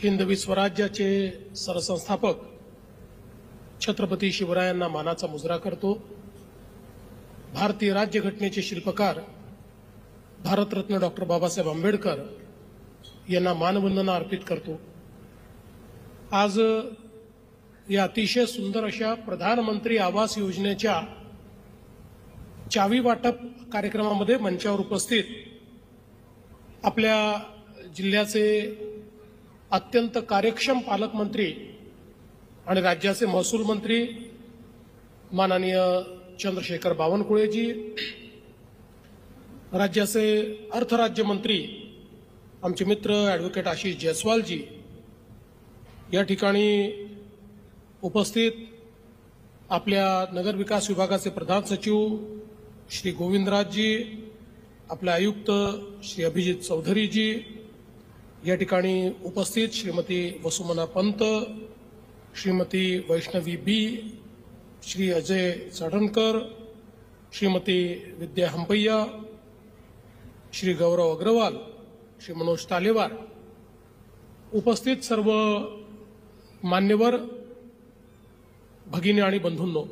हिंदवी स्वराज्याचे सरसंस्थापक छत्रपती शिवरायांना मानाचा मुजरा करतो। भारतीय राज्यघटनेचे शिल्पकार भारतरत्न डॉक्टर बाबासाहेब आंबेडकर यांना मानवंदना अर्पित करतो। आज या अतिशय सुंदर अशा प्रधानमंत्री आवास योजनेच्या चावी वाटप कार्यक्रमामध्ये मंचावर उपस्थित आपल्या जिल्ह्याचे अत्यंत कार्यक्षम पालकमंत्री आणि राज्याचे महसूल मंत्री माननीय चंद्रशेखर बावनकुळेजी, राज्याचे अर्थ राज्यमंत्री आमचे मित्र ॲडव्होकेट आशिष जयस्वालजी, या ठिकाणी उपस्थित आपल्या नगर विकास विभागाचे प्रधान सचिव श्री गोविंदराजजी, आपले आयुक्त श्री अभिजित चौधरीजी, या ठिकाणी उपस्थित श्रीमती वसुमना पंत, श्रीमती वैष्णवी बी, श्री अजय चढणकर, श्रीमती विद्या हंपैया, श्री गौरव अग्रवाल, श्री मनोज तालेवार, उपस्थित सर्व मान्यवर भगिनी आणि बंधूंनो,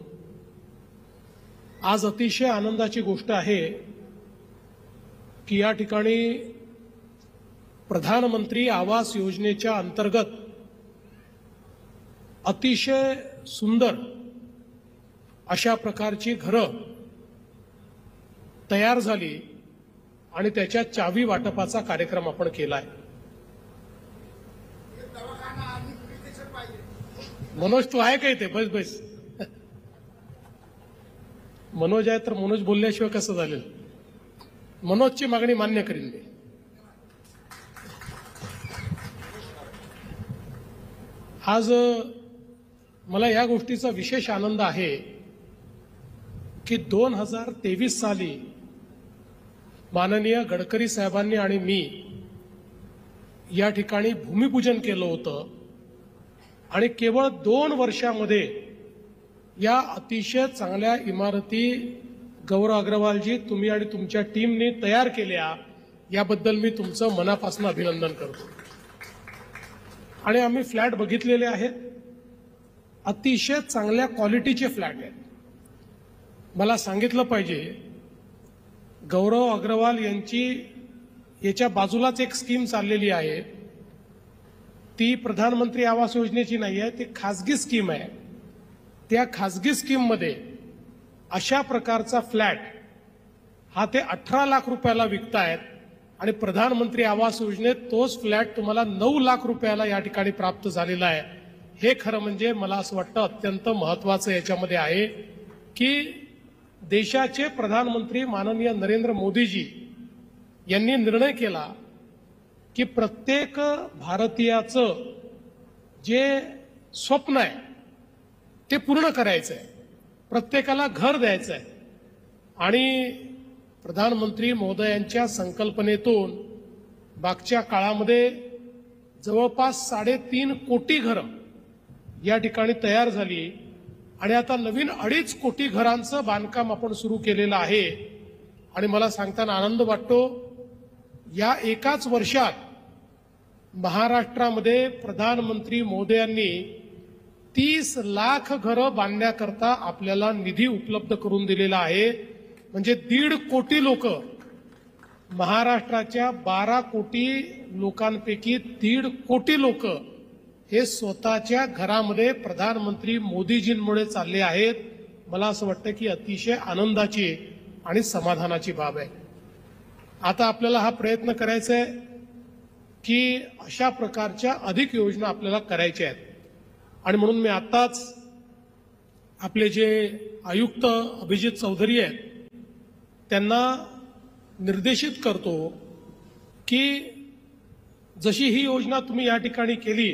आज अतिशय आनंदाची गोष्ट आहे की या ठिकाणी प्रधानमंत्री आवास योजनेच्या अंतर्गत अतिशय सुंदर अशा प्रकारची घरं तयार झाली आणि त्याच्या चावी वाटपाचा कार्यक्रम आपण केलाय। मनोज तू आहे काय ते? बस बस मनोज आहे तर मनोज बोलल्याशिवाय कसं झालेल? मनोजची मागणी मान्य करीन मी। आज मला या गोष्टीचा विशेष आनंद आहे की 2023 साली माननीय गडकरी साहेबांनी आणि मी या ठिकाणी भूमिपूजन केलं होतं आणि केवळ 2 वर्षामध्ये या अतिशय चांगल्या इमारती गौरव अग्रवालजी तुम्ही आणि तुमच्या टीमने तयार केल्या, याबद्दल मी तुमचं मनापासून अभिनंदन करतो। आणि आम्ही फ्लॅट बघितलेले आहेत, अतिशय चांगल्या क्वालिटीचे फ्लॅट आहेत। मला सांगितलं पाहिजे, गौरव अग्रवाल यांची याच्या बाजूलाच एक स्कीम चाललेली आहे, ती प्रधानमंत्री आवास योजनेची नाही आहे, ती खासगी स्कीम आहे। त्या खासगी स्कीममध्ये अशा प्रकारचा फ्लॅट हा ते 18 लाख रुपयाला विकतायत आणि प्रधानमंत्री आवास योजनेत तोच फ्लॅट तुम्हाला 9 लाख रुपयाला या ठिकाणी प्राप्त झालेला आहे। हे खरं म्हणजे मला असं वाटतं अत्यंत महत्त्वाचं याच्यामध्ये आहे की देशाचे प्रधानमंत्री माननीय नरेंद्र मोदीजी यांनी निर्णय केला की प्रत्येक भारतीयाचं जे स्वप्न आहे ते पूर्ण करायचं आहे, प्रत्येकाला घर द्यायचं आहे। आणि प्रधानमंत्री महोदयांच्या संकल्पनेतून मागच्या काळामध्ये जवळपास 3.5 कोटी घरं या ठिकाणी तयार झाली आणि आता नवीन 2.5 कोटी घरांचं बांधकाम आपण सुरू केलेलं आहे। आणि मला सांगताना आनंद वाटतो, या एकाच वर्षात महाराष्ट्रामध्ये प्रधानमंत्री मोदयांनी 30 लाख घरं बांधण्याकरता आपल्याला निधी उपलब्ध करून दिलेला आहे। म्हणजे 1.5 कोटी लोक, महाराष्ट्राच्या 12 कोटी लोकांपैकी 1.5 कोटी लोक हे स्वतःच्या घरामध्ये प्रधानमंत्री मोदीजींमुळे चालले आहेत। मला असं वाटतं की अतिशय आनंदाची आणि समाधानाची बाब आहे। आता आपल्याला हा प्रयत्न करायचा आहे की अशा प्रकारच्या अधिक योजना आपल्याला करायच्या आहेत। आणि म्हणून मी आताच आपले जे आयुक्त अभिजित चौधरी आहेत त्यांना निर्देशित करतो की जशी ही योजना तुम्ही या ठिकाणी केली,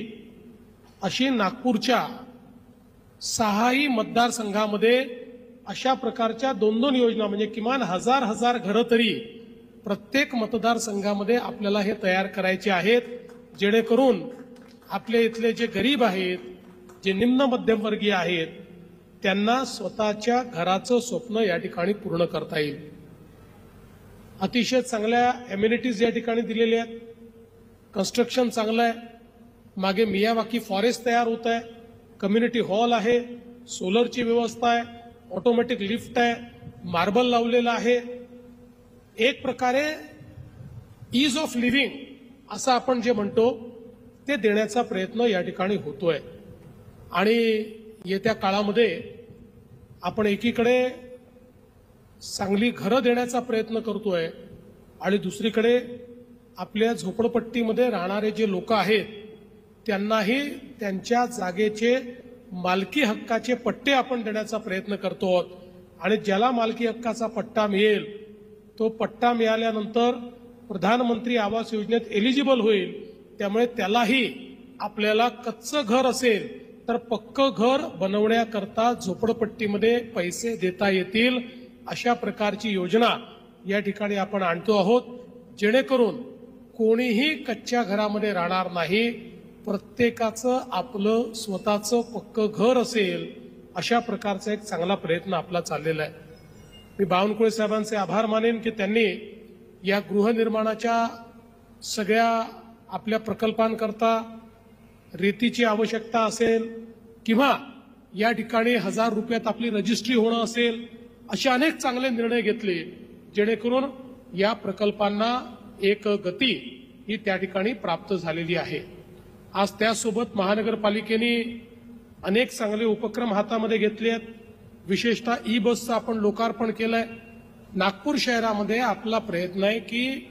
अशी नागपूरच्या 6ही मतदारसंघामध्ये अशा प्रकारच्या 2-2 योजना, म्हणजे किमान 1000 घरं तरी प्रत्येक मतदारसंघामध्ये आपल्याला हे तयार करायचे आहेत, जेणेकरून आपले इथले जे गरीब आहेत, जे निम्न मध्यमवर्गीय आहेत, त्यांना स्वतःच्या घराचं स्वप्न या ठिकाणी पूर्ण करता येईल। अतिशय चांगल्या एम्युनिटीज या ठिकाणी दिलेल्या आहेत, कन्स्ट्रक्शन चांगलं आहे, मागे मियावाकी फॉरेस्ट तयार होत आहे, कम्युनिटी हॉल आहे, सोलरची व्यवस्था आहे, ऑटोमॅटिक लिफ्ट आहे, मार्बल लावलेलं आहे. एक प्रकारे ईज ऑफ लिव्हिंग असं आपण जे म्हणतो ते देण्याचा प्रयत्न या ठिकाणी होतोय. आणि येत्या काळामध्ये आपण एकीकडे चांगली घरं देण्याचा प्रयत्न करतोय आणि दुसरीकडे आपल्या झोपडपट्टीमध्ये राहणारे जे लोक आहेत त्यांनाही त्यांच्या जागेचे मालकी हक्काचे पट्टे आपण देण्याचा प्रयत्न करतो आहोत. आणि ज्याला मालकी हक्काचा पट्टा मिळेल तो पट्टा मिळाल्यानंतर प्रधानमंत्री आवास योजनेत एलिजिबल होईल. त्यामुळे त्यालाही आपल्याला कच्चं घर असेल तर पक्कं घर बनवण्याकरता झोपडपट्टीमध्ये पैसे देता येतील, अशा प्रकारची योजना या ठिकाणी आपण आणतो आहोत, जेणेकरून कोणीही कच्च्या घरामध्ये राहणार नाही. प्रत्येकाचं आपलं स्वतःचं पक्कं घर असेल, अशा प्रकारचा एक चांगला प्रयत्न आपला चाललेला आहे. मी बावनकुळे साहेबांचे आभार मानेन की त्यांनी या गृहनिर्माणाच्या सगळ्या आपल्या प्रकल्पांकरता रेतीची आवश्यकता असेल किंवा या ठिकाणी 1000 रुपयात आपली रजिस्ट्री होणं असेल, असे अनेक चांगले निर्णय घेतले, जेणेकरून या प्रकल्पांना एक गती ही त्या ठिकाणी प्राप्त झालेली आहे. आज त्यासोबत महानगरपालिकेने अनेक चांगले उपक्रम हातामध्ये घेतले आहेत. विशेषतः ई बसचं आपण लोकार्पण केलंय. नागपूर शहरामध्ये आपला प्रयत्न आहे की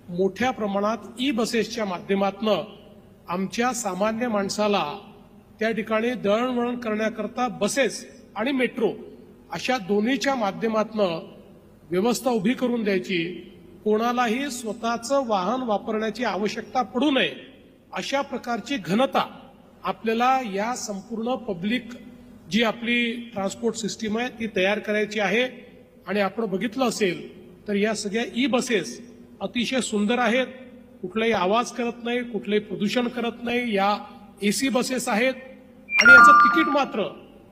मोठ्या प्रमाणात ई बसेसच्या माध्यमातून आमच्या सामान्य माणसाला त्या ठिकाणी दळणवळण करण्याकरता बसेस आणि मेट्रो अशा दोन्हीच्या माध्यमातून व्यवस्था उभी करून द्यायची. कोणालाही स्वतःचं वाहन वापरण्याची आवश्यकता पडू नये अशा प्रकारची घनता आपल्याला या संपूर्ण पब्लिक जी आपली ट्रान्सपोर्ट सिस्टीम आहे ती तयार करायची आहे. आणि आपण बघितलं असेल तर या सगळ्या ई बसेस अतिशय सुंदर आहेत, कुठलाही आवाज करत नाही, कुठलंही प्रदूषण करत नाही. या एसी बसेस आहेत आणि याचं तिकीट मात्र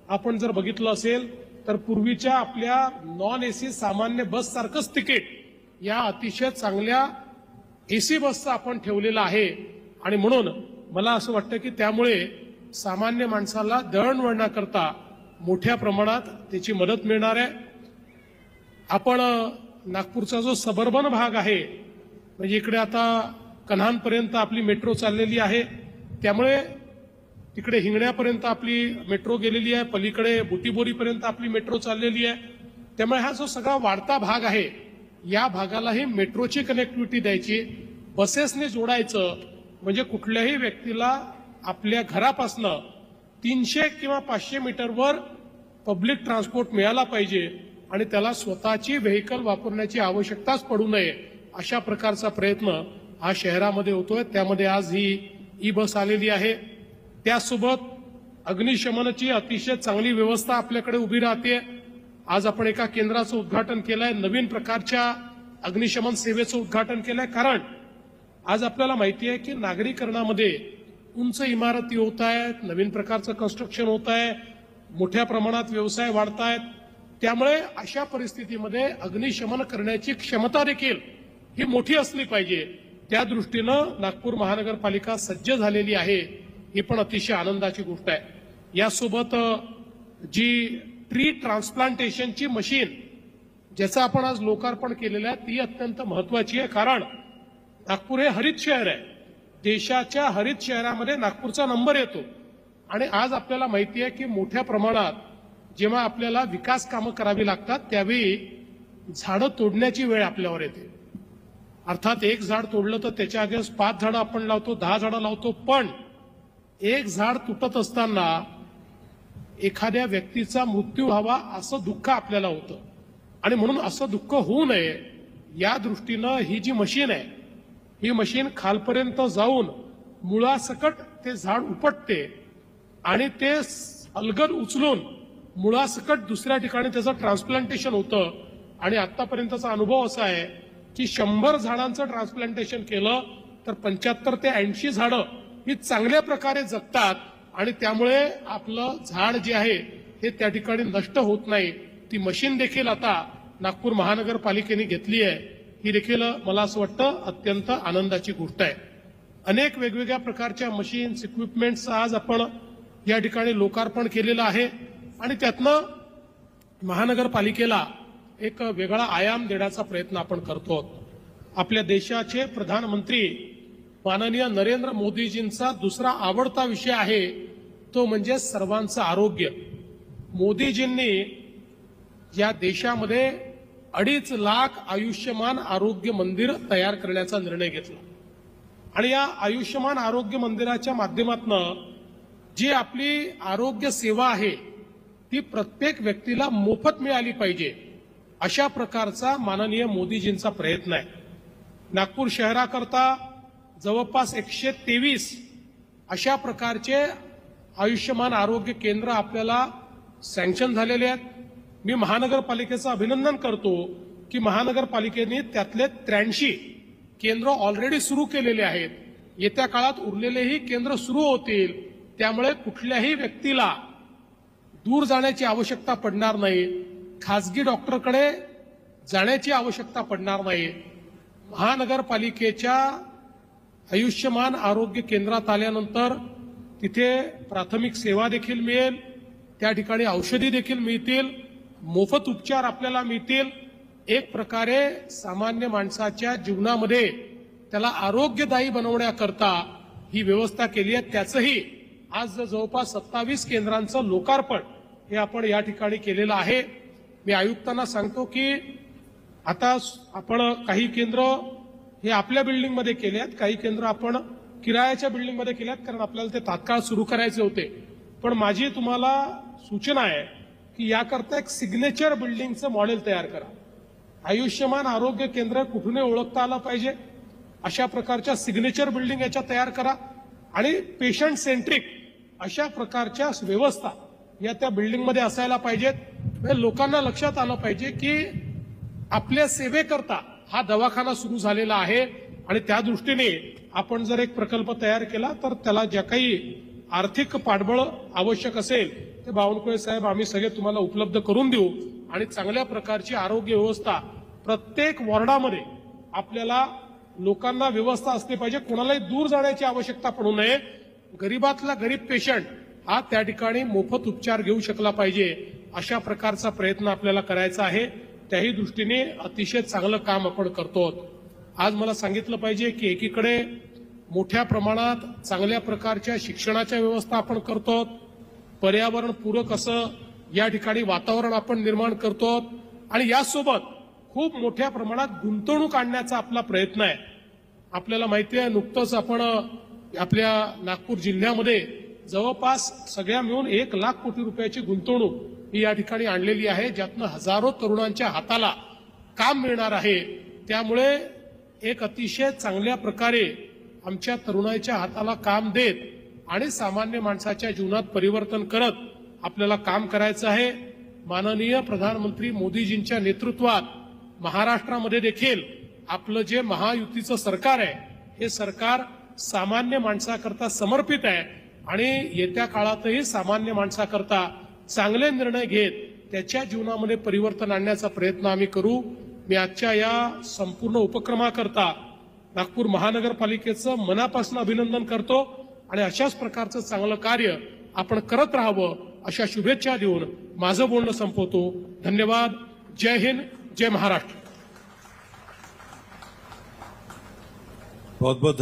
आपण जर बघितलं असेल तर पूर्वीच्या आपल्या नॉन एसी सामान्य बस सारखंच तिकीट या अतिशय चांगल्या एसी बसचं आपण ठेवलेलं आहे. आणि म्हणून मला असं वाटतं की त्यामुळे सामान्य माणसाला दळणवळणाकरता मोठ्या प्रमाणात त्याची मदत मिळणार आहे. आपण नागपूरचा जो सबर्बन भाग आहे, म्हणजे इकडे आता कन्हानपर्यंत आपली मेट्रो चाललेली आहे, त्यामुळे तिकडे हिंगण्यापर्यंत आपली मेट्रो गेलेली आहे, पलीकडे बुटीबोरीपर्यंत आपली मेट्रो चाललेली आहे. त्यामुळे हा जो सगळा वाढता भाग आहे या भागालाही मेट्रोची कनेक्टिव्हिटी द्यायची, बसेसने जोडायचं, म्हणजे कुठल्याही व्यक्तीला आपल्या घरापासनं 300 किंवा 500 मीटरवर पब्लिक ट्रान्सपोर्ट मिळाला पाहिजे आणि त्याला स्वतःची व्हेकल वापरण्याची आवश्यकताच पडू नये, अशा प्रकारचा प्रयत्न हा शहरामध्ये होतोय. त्यामध्ये आज ही ई बस आलेली आहे. त्यासोबत अग्निशमनाची अतिशय चांगली व्यवस्था आपल्याकडे उभी राहते. आज आपण एका केंद्राचं उद्घाटन केलंय, नवीन प्रकारच्या अग्निशमन सेवेचं उद्घाटन केलंय. कारण आज आपल्याला माहिती आहे की नागरीकरणामध्ये उंच इमारती होत आहेत, नवीन प्रकारचं कन्स्ट्रक्शन होत आहे, मोठ्या प्रमाणात व्यवसाय वाढत आहेत. त्यामुळे अशा परिस्थितीमध्ये अग्निशमन करण्याची क्षमता देखील ही मोठी असली पाहिजे. त्या दृष्टीनं नागपूर महानगरपालिका सज्ज झालेली आहे, ही पण अतिशय आनंदाची गोष्ट आहे. यासोबत जी ट्री ट्रान्सप्लांटेशनची मशीन ज्याचं आपण आज लोकार्पण केलेलं आहे ती अत्यंत महत्वाची आहे. कारण नागपूर हे हरित शहर आहे, देशाच्या हरित शहरामध्ये नागपूरचा नंबर येतो. आणि आज आपल्याला माहिती आहे की मोठ्या प्रमाणात जेव्हा आपल्याला विकास कामं करावी लागतात त्यावेळी झाडं तोडण्याची वेळ आपल्यावर येते. अर्थात एक झाड तोडलं तर त्याच्या आगे 5 झाडं आपण लावतो, 10 झाडं लावतो, पण एक झाड तुटत असताना एखाद्या व्यक्तीचा मृत्यू व्हावा असं दुःख आपल्याला होतं. आणि म्हणून असं दुःख होऊ नये या दृष्टीनं ही जी मशीन आहे ही मशीन खालपर्यंत जाऊन मुळासकट ते झाड उपटते आणि ते अलगद उचलून मुळासकट दुसऱ्या ठिकाणी त्याचं ट्रान्सप्लांटेशन होतं. आणि आतापर्यंतचा अनुभव असा आहे की 100 झाडांचं ट्रान्सप्लांटेशन केलं तर 75 ते 80 झाडं ही चांगल्या प्रकारे जगतात आणि त्यामुळे आपलं झाड जे आहे हे त्या ठिकाणी नष्ट होत नाही. ती मशीन देखील आता नागपूर महानगरपालिकेने घेतली आहे, ही देखील मला असं वाटतं अत्यंत आनंदाची गोष्ट आहे. अनेक वेगवेगळ्या प्रकारच्या मशीन्स इक्विपमेंट्स आज आपण या ठिकाणी लोकार्पण केलेलं आहे आणि त्यातनं महानगरपालिकेला एक वेगळा आयाम देण्याचा प्रयत्न आपण करतो. आपल्या देशाचे प्रधानमंत्री माननीय नरेंद्र मोदीजींचा दुसरा आवडता विषय आहे तो म्हणजे सर्वांचं आरोग्य. मोदीजींनी या देशामध्ये 2.5 लाख आयुष्यमान आरोग्य मंदिर तयार करण्याचा निर्णय घेतला आणि या आयुष्यमान आरोग्य मंदिराच्या माध्यमातून जी आपली आरोग्य सेवा आहे ती प्रत्येक व्यक्तीला मोफत मिळाली पाहिजे अशा प्रकारचा माननीय मोदीजींचा प्रयत्न आहे. नागपूर शहराकरता जवळपास 123 अशा प्रकारचे आयुष्यमान आरोग्य केंद्र आपल्याला सँक्शन झालेले आहेत. मी महानगरपालिकेचं अभिनंदन करतो की महानगरपालिकेने त्यातले 83 केंद्र ऑलरेडी सुरू केलेले आहेत. येत्या काळात उरलेलेही केंद्र सुरू होतील. त्यामुळे कुठल्याही व्यक्तीला दूर जाण्याची आवश्यकता पडणार नाही, खासगी डॉक्टरकडे जाण्याची आवश्यकता पडणार नाही. महानगरपालिकेच्या आयुष्यमान आरोग्य केंद्रात आल्यानंतर तिथे प्राथमिक सेवा देखील मिळेल, त्या ठिकाणी औषधी देखील मिळतील, मोफत उपचार आपल्याला मिळतील. एक प्रकारे सामान्य माणसाच्या जीवनामध्ये त्याला आरोग्यदायी बनवण्याकरता ही व्यवस्था केली आहे. त्याचंही आज जवळपास 27 केंद्रांचं लोकार्पण हे आपण या ठिकाणी केलेलं आहे. मी आयुक्तांना सांगतो की आता आपण काही केंद्र हे आपल्या बिल्डिंगमध्ये केले आहेत, काही केंद्र आपण किरायाच्या बिल्डिंगमध्ये केले आहेत, कारण आपल्याला ते तात्काळ सुरू करायचे होते. पण माझी तुम्हाला सूचना आहे की याकरता एक सिग्नेचर बिल्डिंगचं मॉडेल तयार करा. आयुष्यमान आरोग्य केंद्र कुठूनही ओळखता आलं पाहिजे अशा प्रकारच्या सिग्नेचर बिल्डिंग याच्या तयार करा आणि पेशंट सेंट्रिक अशा प्रकारच्या व्यवस्था या त्या बिल्डिंगमध्ये असायला पाहिजेत. लोकांना लक्षात आलं पाहिजे की आपल्या सेवेकरता हा दवाखाना सुरू झालेला आहे आणि त्या दृष्टीने आपण जर एक प्रकल्प तयार केला तर त्याला ज्या काही आर्थिक पाठबळ आवश्यक असेल ते बावनकुळे साहेब आम्ही सगळे तुम्हाला उपलब्ध करून देऊ आणि चांगल्या प्रकारची आरोग्य व्यवस्था प्रत्येक वॉर्डामध्ये आपल्याला लोकांना व्यवस्था असली पाहिजे. कोणालाही दूर जाण्याची आवश्यकता पडू नये. गरीबातला गरीब पेशंट हा त्या ठिकाणी मोफत उपचार घेऊ शकला पाहिजे अशा प्रकारचा प्रयत्न आपल्याला करायचा आहे. त्याही दृष्टीने अतिशय चांगलं काम आपण करतो. आज मला सांगितलं पाहिजे की एकीकडे मोठ्या प्रमाणात चांगल्या प्रकारच्या शिक्षणाच्या व्यवस्था आपण करतो, पर्यावरण पूरक असं या ठिकाणी वातावरण आपण निर्माण करतो आणि यासोबत खूप मोठ्या प्रमाणात गुंतवणूक आणण्याचा आपला प्रयत्न आहे. आपल्याला माहिती आहे नुकतंच आपण आपल्या नागपूर जिल्ह्यामध्ये जवळपास सगळ्या मिळून 1 लाख कोटी रुपयाची गुंतवणूक ही या ठिकाणी आणलेली आहे, ज्यातनं हजारो तरुणांच्या हाताला काम मिळणार आहे. त्यामुळे एक अतिशय चांगल्या प्रकारे आमच्या तरुणाच्या हाताला काम देत आणि सामान्य माणसाच्या जीवनात परिवर्तन करत आपल्याला काम करायचं आहे. माननीय प्रधानमंत्री मोदीजींच्या नेतृत्वात महाराष्ट्रामध्ये देखील आपलं जे महायुतीचं सरकार आहे हे सरकार सामान्य माणसाकरता समर्पित आहे आणि येत्या काळातही सामान्य माणसाकरता चांगले निर्णय घेत त्याच्या जीवनामध्ये परिवर्तन आणण्याचा प्रयत्न आम्ही करू. मी आजच्या या संपूर्ण उपक्रमाकरता नागपूर महानगरपालिकेचं मनापासून अभिनंदन करतो आणि अशाच प्रकारचं चांगलं कार्य आपण करत राहावं अशा शुभेच्छा देऊन माझं बोलणं संपवतो. धन्यवाद. जय हिंद, जय महाराष्ट्र. बहुत बहुत